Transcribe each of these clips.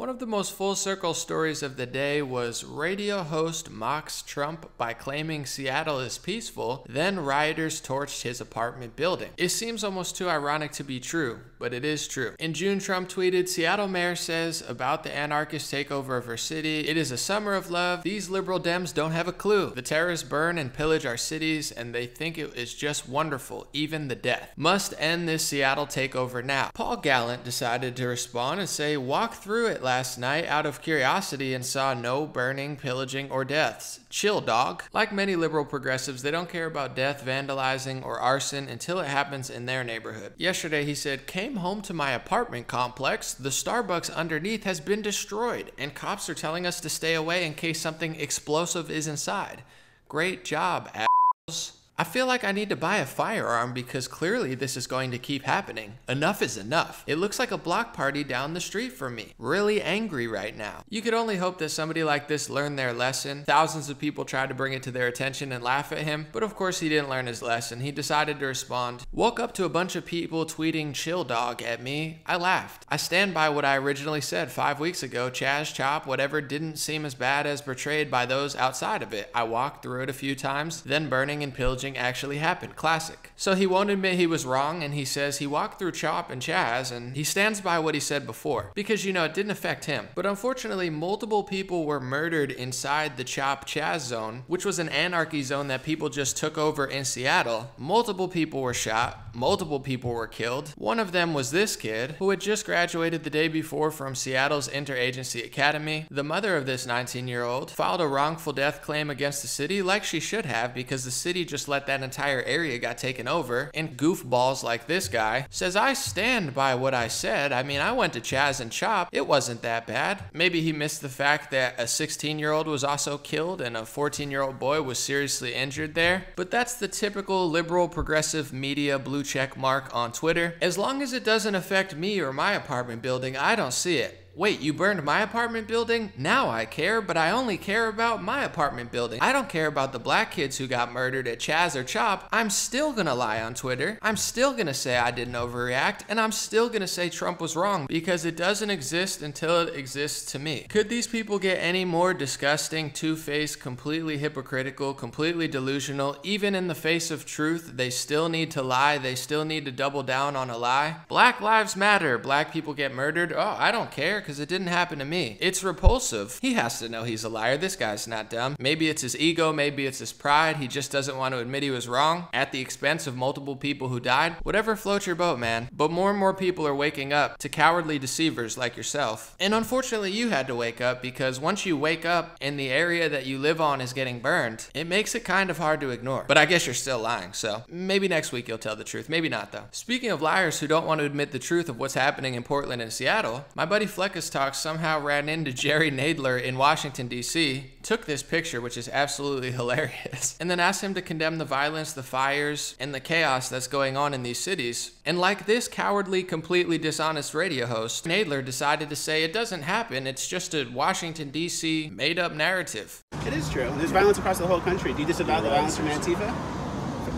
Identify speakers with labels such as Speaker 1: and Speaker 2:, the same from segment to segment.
Speaker 1: One of the most full circle stories of the day was radio host mocks Trump by claiming Seattle is peaceful, then rioters torched his apartment building. It seems almost too ironic to be true, but it is true. In June, Trump tweeted, "Seattle mayor says about the anarchist takeover of her city, it is a summer of love. These liberal Dems don't have a clue. The terrorists burn and pillage our cities, and they think it is just wonderful, even the death. Must end this Seattle takeover now." Paul Gallant decided to respond and say, "Walked through it last night out of curiosity and saw no burning, pillaging, or deaths. Chill, dog." Like many liberal progressives, they don't care about death, vandalizing, or arson until it happens in their neighborhood. Yesterday, he said, "Came home to my apartment complex. The Starbucks underneath has been destroyed, and cops are telling us to stay away in case something explosive is inside. Great job, assholes. I feel like I need to buy a firearm because clearly this is going to keep happening. Enough is enough. It looks like a block party down the street from me. Really angry right now." You could only hope that somebody like this learned their lesson. Thousands of people tried to bring it to their attention and laugh at him, but of course he didn't learn his lesson. He decided to respond, "Woke up to a bunch of people tweeting 'chill dog' at me. I laughed. I stand by what I originally said 5 weeks ago. Chaz, chop, whatever didn't seem as bad as portrayed by those outside of it. I walked through it a few times, then burning and pillaging actually happened. Classic." So he won't admit he was wrong, and he says he walked through Chop and Chaz, and he stands by what he said before, because you know it didn't affect him. But unfortunately, multiple people were murdered inside the Chop Chaz zone, which was an anarchy zone that people just took over in Seattle. Multiple people were shot, multiple people were killed. One of them was this kid, who had just graduated the day before from Seattle's Interagency Academy. The mother of this 19-year-old filed a wrongful death claim against the city, like she should have, because the city just let that entire area got taken over, and goofballs like this guy says, "I stand by what I said. I mean, I went to Chaz and Chop. It wasn't that bad." Maybe he missed the fact that a 16-year-old was also killed and a 14-year-old boy was seriously injured there. But that's the typical liberal progressive media blue check mark on Twitter. As long as it doesn't affect me or my apartment building, I don't see it. Wait, you burned my apartment building? Now I care, but I only care about my apartment building. I don't care about the black kids who got murdered at Chaz or Chop. I'm still gonna lie on Twitter. I'm still gonna say I didn't overreact, and I'm still gonna say Trump was wrong, because it doesn't exist until it exists to me. Could these people get any more disgusting, two-faced, completely hypocritical, completely delusional? Even in the face of truth, they still need to lie. They still need to double down on a lie. Black lives matter. Black people get murdered. Oh, I don't care, because it didn't happen to me. It's repulsive. He has to know he's a liar. This guy's not dumb. Maybe it's his ego, maybe it's his pride. He just doesn't want to admit he was wrong at the expense of multiple people who died. Whatever floats your boat, man. But more and more people are waking up to cowardly deceivers like yourself. And unfortunately, you had to wake up, because once you wake up and the area that you live on is getting burned, it makes it kind of hard to ignore. But I guess you're still lying, so maybe next week you'll tell the truth. Maybe not, though. Speaking of liars who don't want to admit the truth of what's happening in Portland and Seattle, my buddy Fleck Talk somehow ran into Jerry Nadler in Washington, D.C., took this picture, which is absolutely hilarious, and then asked him to condemn the violence, the fires, and the chaos that's going on in these cities. And like this cowardly, completely dishonest radio host, Nadler decided to say it doesn't happen, it's just a Washington, D.C. made-up narrative.
Speaker 2: It is true. There's violence across the whole country. Do you disavow the violence from Antifa?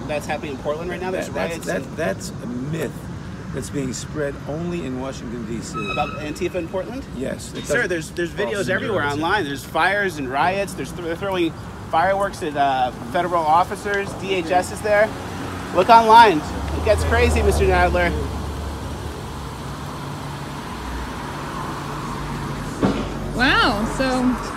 Speaker 2: That's happening in Portland right now? There's riots.
Speaker 3: That's a myth. That's being spread only in Washington, D.C.
Speaker 2: About Antifa in Portland?
Speaker 3: Yes.
Speaker 2: Sir, there's videos everywhere online. There's fires and riots. They're throwing fireworks at federal officers. DHS is there. Look online. It gets crazy, Mr. Nadler.
Speaker 4: Wow, so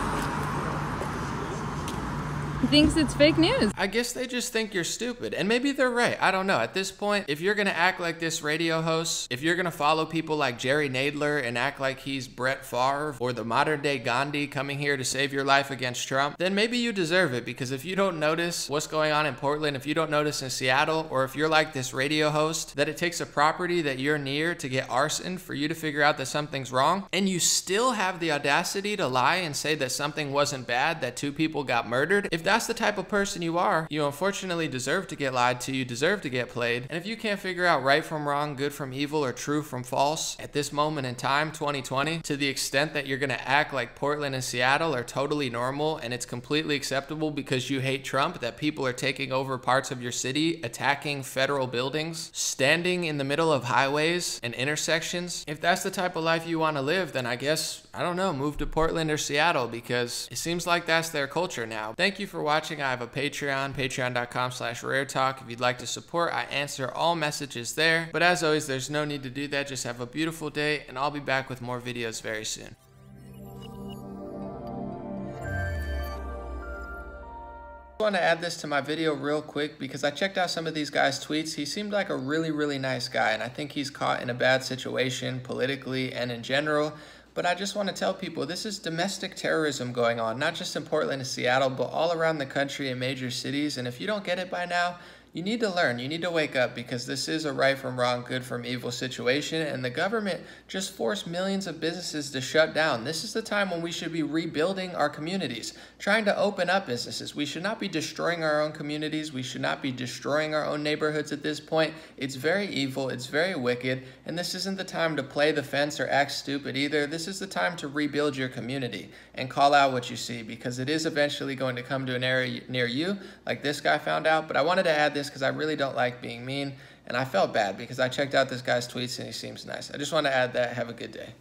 Speaker 4: he thinks it's fake news.
Speaker 1: I guess they just think you're stupid, and maybe they're right. I don't know. At this point, if you're gonna act like this radio host, if you're gonna follow people like Jerry Nadler and act like he's Brett Favre or the modern day Gandhi coming here to save your life against Trump, then maybe you deserve it, because if you don't notice what's going on in Portland, if you don't notice in Seattle, or if you're like this radio host, that it takes a property that you're near to get arson for you to figure out that something's wrong, and you still have the audacity to lie and say that something wasn't bad, that 2 people got murdered, if that's that's the type of person you are, you unfortunately deserve to get lied to, you deserve to get played. And if you can't figure out right from wrong, good from evil, or true from false at this moment in time, 2020, to the extent that you're gonna act like Portland and Seattle are totally normal and it's completely acceptable because you hate Trump, that people are taking over parts of your city, attacking federal buildings, standing in the middle of highways and intersections. If that's the type of life you want to live, then I guess, I don't know, move to Portland or Seattle, because it seems like that's their culture now. Thank you for watching. I have a Patreon, patreon.com/raretalk. If you'd like to support, I answer all messages there. But as always, there's no need to do that. Just have a beautiful day, and I'll be back with more videos very soon. I want to add this to my video real quick because I checked out some of these guys' tweets. He seemed like a really nice guy, and I think he's caught in a bad situation politically and in general. But I just want to tell people this is domestic terrorism going on, not just in Portland and Seattle, but all around the country in major cities. And if you don't get it by now, you need to learn, you need to wake up, because this is a right from wrong, good from evil situation, and the government just forced millions of businesses to shut down. This is the time when we should be rebuilding our communities, trying to open up businesses. We should not be destroying our own communities. We should not be destroying our own neighborhoods at this point. It's very evil, it's very wicked, and this isn't the time to play the fence or act stupid either. This is the time to rebuild your community and call out what you see, because it is eventually going to come to an area near you, like this guy found out. But I wanted to add this because I really don't like being mean, and I felt bad because I checked out this guy's tweets and he seems nice. I just want to add that. Have a good day.